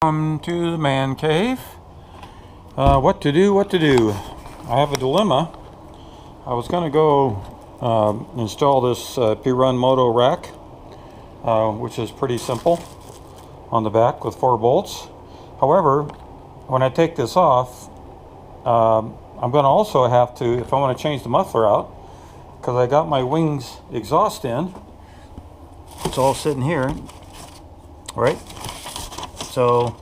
Welcome to the man cave. What to do? I have a dilemma. I was going to go install this Perun Moto rack, which is pretty simple, on the back with 4 bolts. However, when I take this off, I'm going to also have to, if I want to change the muffler out, because I got my wings exhaust in, it's all sitting here, right? So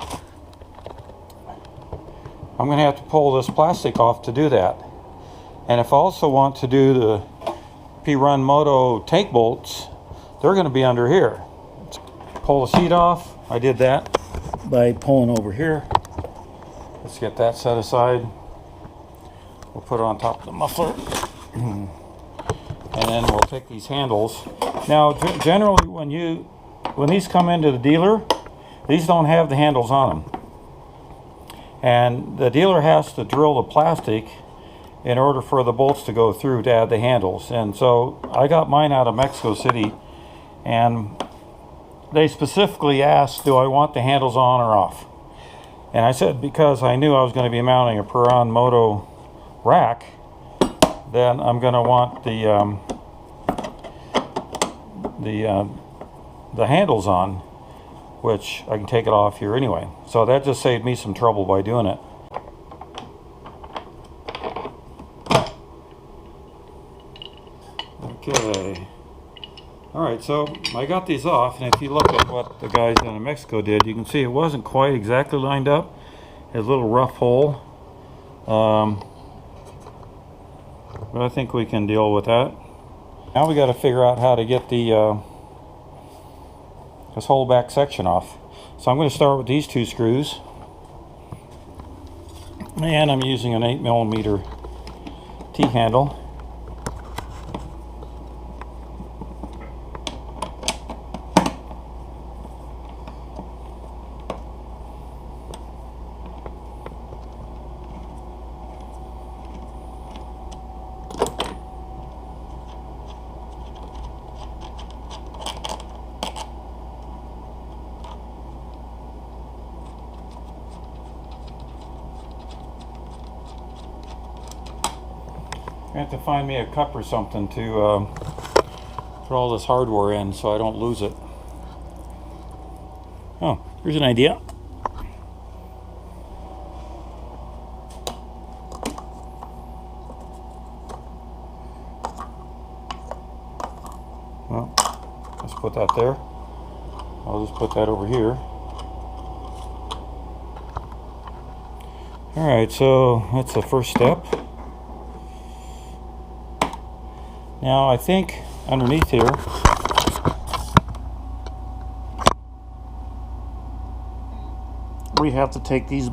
I'm going to have to pull this plastic off to do that. And if I also want to do the Perun Moto tank bolts, they're going to be under here. Pull the seat off. I did that by pulling over here. Let's get that set aside. We'll put it on top of the muffler. And then we'll take these handles. Now, generally when these come into the dealer, these don't have the handles on them. And the dealer has to drill the plastic in order for the bolts to go through to add the handles. And so I got mine out of Mexico City, and they specifically asked, do I want the handles on or off? And I said, because I knew I was going to be mounting a Perun Moto rack, then I'm going to want the handles on, which I can take it off here anyway. So that just saved me some trouble by doing it. Okay. Alright, so I got these off, and if you look at what the guys down in Mexico did, you can see it wasn't quite exactly lined up. It has a little rough hole. But I think we can deal with that. Now we got to figure out how to get the this whole back section off. So I'm going to start with these 2 screws, and I'm using an 8mm T-handle. I have to find me a cup or something to put all this hardware in so I don't lose it. Oh, here's an idea. Well, let's put that there. I'll just put that over here. Alright, so that's the first step. Now I think underneath here we have to take these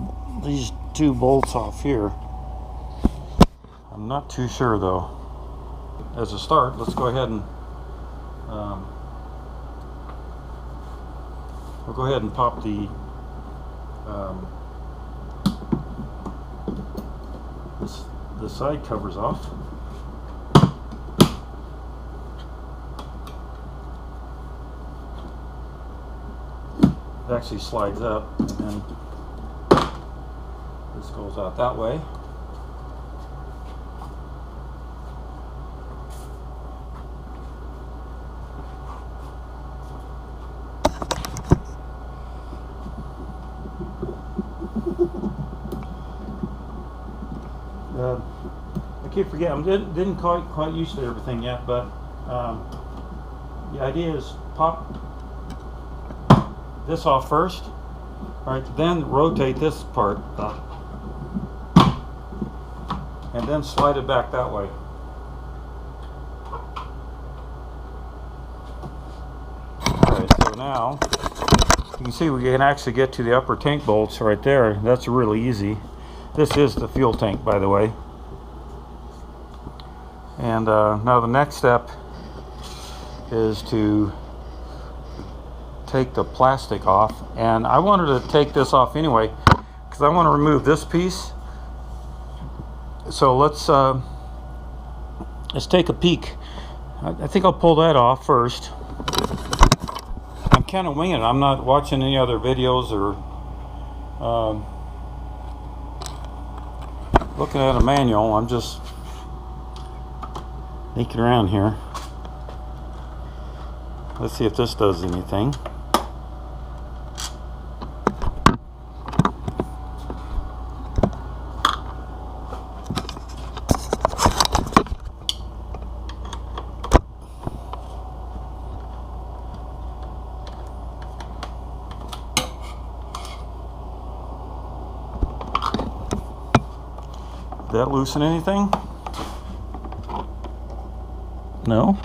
2 bolts off here. I'm not too sure though. As a start, let's go ahead and we'll go ahead and pop the side covers off. It actually slides up, and then this goes out that way. I keep forgetting, didn't quite used to everything yet, but the idea is pop this off first, right? Then rotate this part up, and then slide it back that way. Alright, so now you can see we can actually get to the upper tank bolts right there. That's really easy. This is the fuel tank, by the way. And now the next step is to take the plastic off, and I wanted to take this off anyway because I want to remove this piece. So let's take a peek. I think I'll pull that off first. I'm kind of winging it. I'm not watching any other videos or Looking at a manual, I'm just sneaking around here. Let's see if this does anything. Did that loosen anything? No?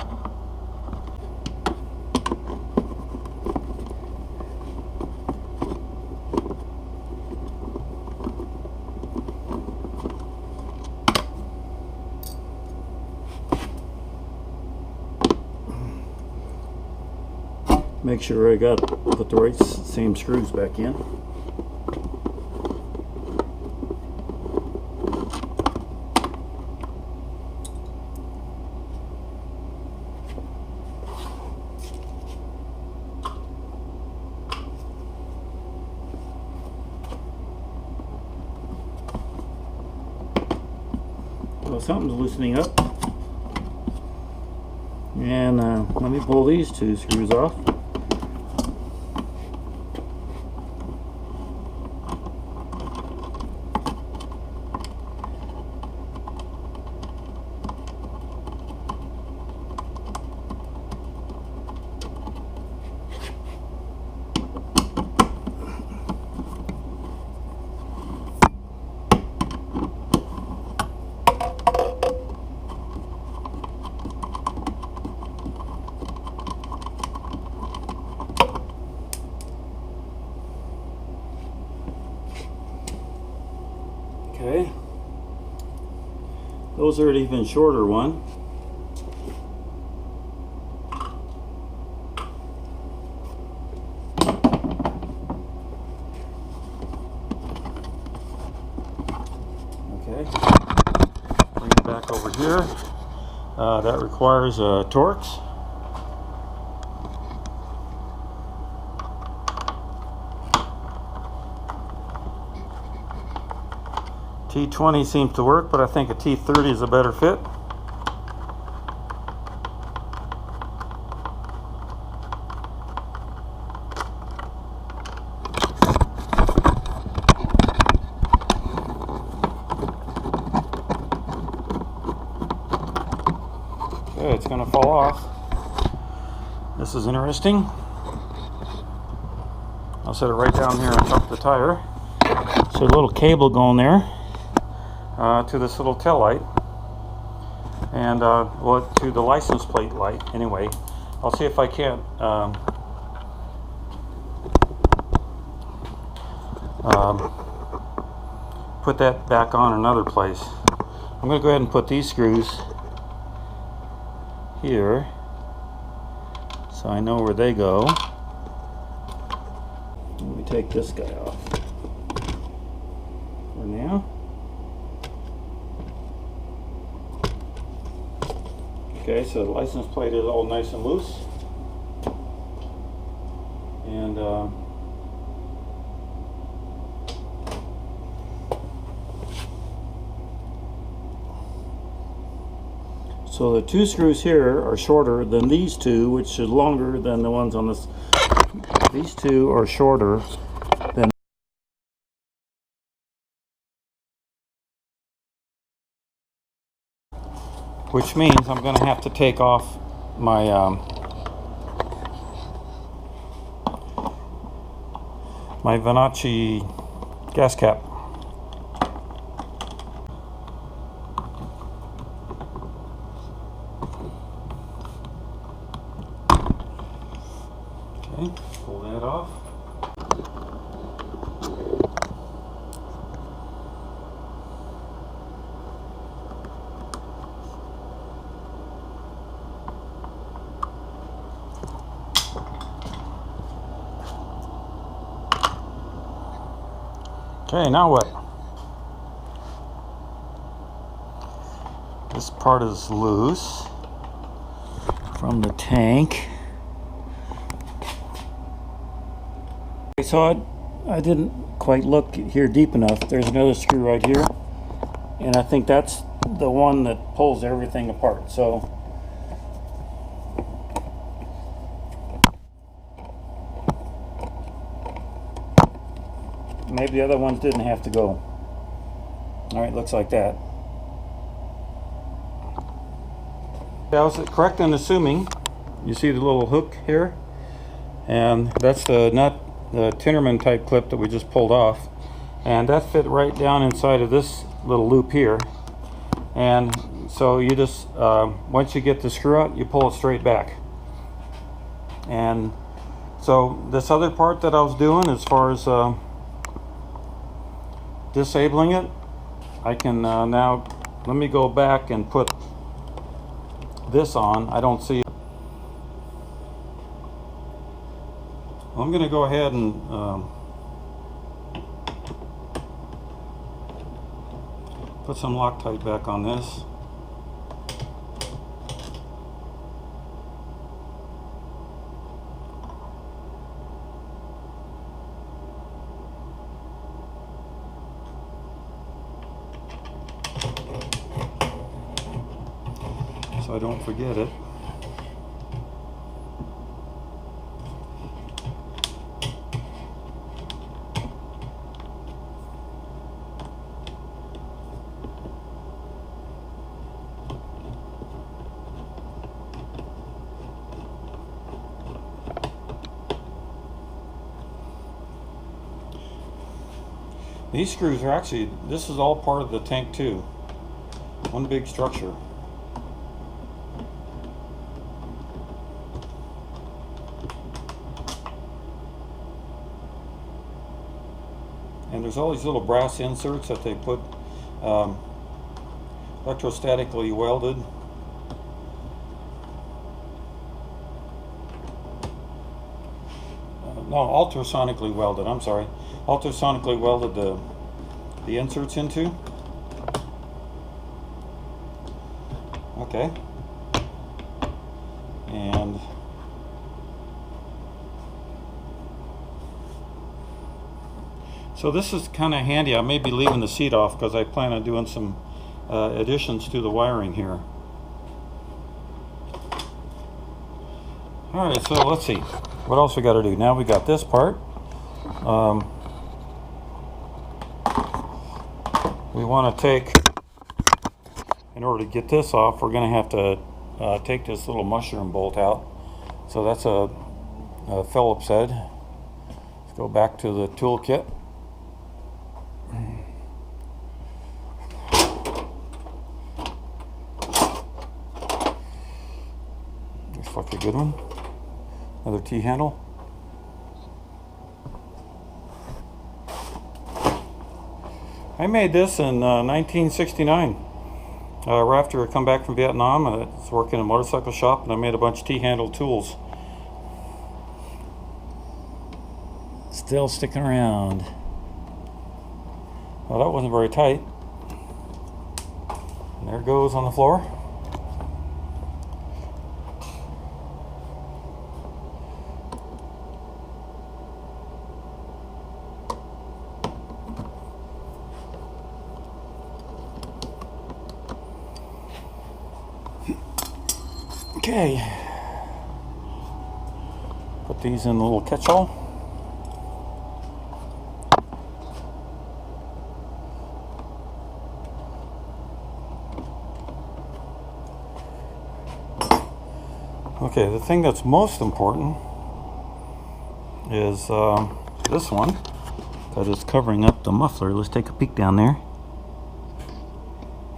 Make sure I put the right same screws back in. Well, something's loosening up. And let me pull these two screws off. Okay, those are an even shorter one. Okay, bring it back over here. That requires Torx. T20 seems to work, but I think a T30 is a better fit. Okay, it's going to fall off. This is interesting. I'll set it right down here on top of the tire. So a little cable going there. To this little tail light, and well, to the license plate light. Anyway, I'll see if I can't put that back on another place. I'm going to go ahead and put these screws here so I know where they go. Let me take this guy off for now. Okay, so the license plate is all nice and loose, and so the two screws here are shorter than these two, which is longer than the ones on this. These two are shorter than, which means I'm going to have to take off my my Venacci gas cap. Okay, pull that off. Okay, now what? This part is loose from the tank. Okay, so I didn't quite look here deep enough. There's another screw right here, and I think that's the one that pulls everything apart. So maybe the other ones didn't have to go. Alright, looks like that. I was correct in assuming, you see the little hook here, and that's the nut, the Tinnerman type clip that we just pulled off, and that fit right down inside of this little loop here. And so you just once you get the screw out, you pull it straight back. And so this other part that I was doing, as far as disabling it, I can now, let me go back and put this on. I don't see it. I'm going to go ahead and put some Loctite back on this. So I don't forget it. These screws are actually, this is all part of the tank too. One big structure. And there's all these little brass inserts that they put electrostatically welded. No, ultrasonically welded, I'm sorry. Ultrasonically welded the inserts into. Okay. And so this is kind of handy. I may be leaving the seat off because I plan on doing some additions to the wiring here. Alright, so let's see. What else we got to do? Now we got this part. We want to take, in order to get this off, we're going to have to take this little mushroom bolt out. So that's a Phillips head. Let's go back to the toolkit. Looks like a good one. Another T-handle. I made this in 1969. Right after I come back from Vietnam, I was working in a motorcycle shop, and I made a bunch of T-handle tools. Still sticking around. Well, that wasn't very tight. And there it goes on the floor. Okay, put these in a little catch-all. Okay, the thing that's most important is this one, that is covering up the muffler. Let's take a peek down there.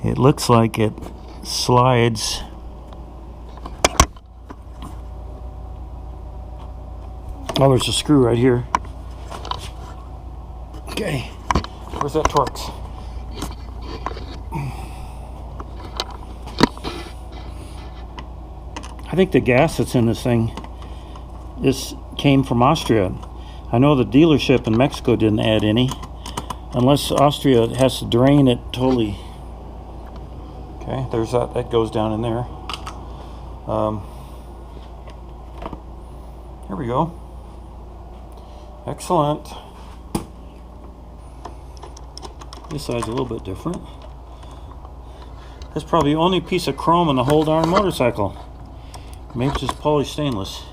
It looks like it slides oh, there's a screw right here. Okay, where's that Torx? I think the gas that's in this thing, this came from Austria. I know the dealership in Mexico didn't add any, unless Austria has to drain it totally. Okay, there's that goes down in there. Here we go. Excellent. This side's a little bit different. That's probably the only piece of chrome in the whole darn motorcycle. Maybe it's just polished stainless.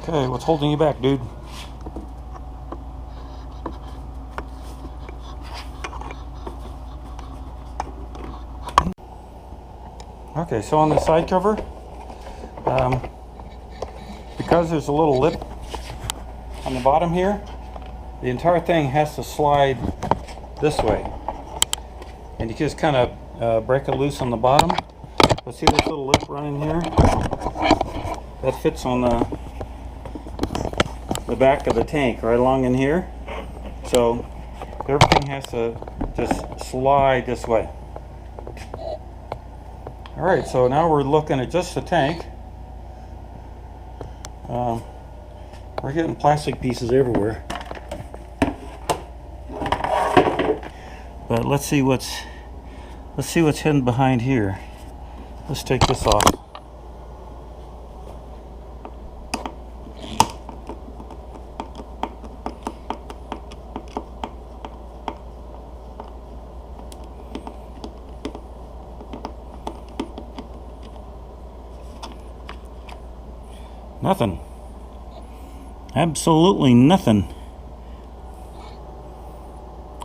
Okay, what's holding you back, dude? Okay, so on the side cover, because there's a little lip on the bottom here, the entire thing has to slide this way. And you just kind of break it loose on the bottom. But see this little lip running here? That fits on the back of the tank right along in here. So everything has to just slide this way. Alright, so now we're looking at just the tank. We're getting plastic pieces everywhere. But let's see what's hidden behind here. Let's take this off. Nothing. Absolutely nothing.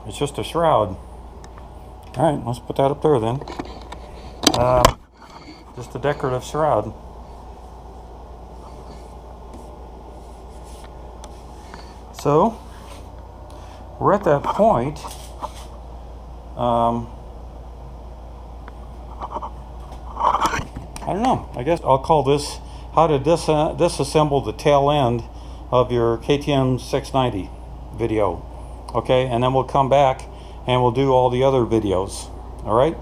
It's just a shroud. Alright, let's put that up there then. Just a decorative shroud. So, we're at that point. I don't know. I guess I'll call this how to disassemble the tail end of your KTM 690 video. Okay, and then we'll come back and we'll do all the other videos. All right.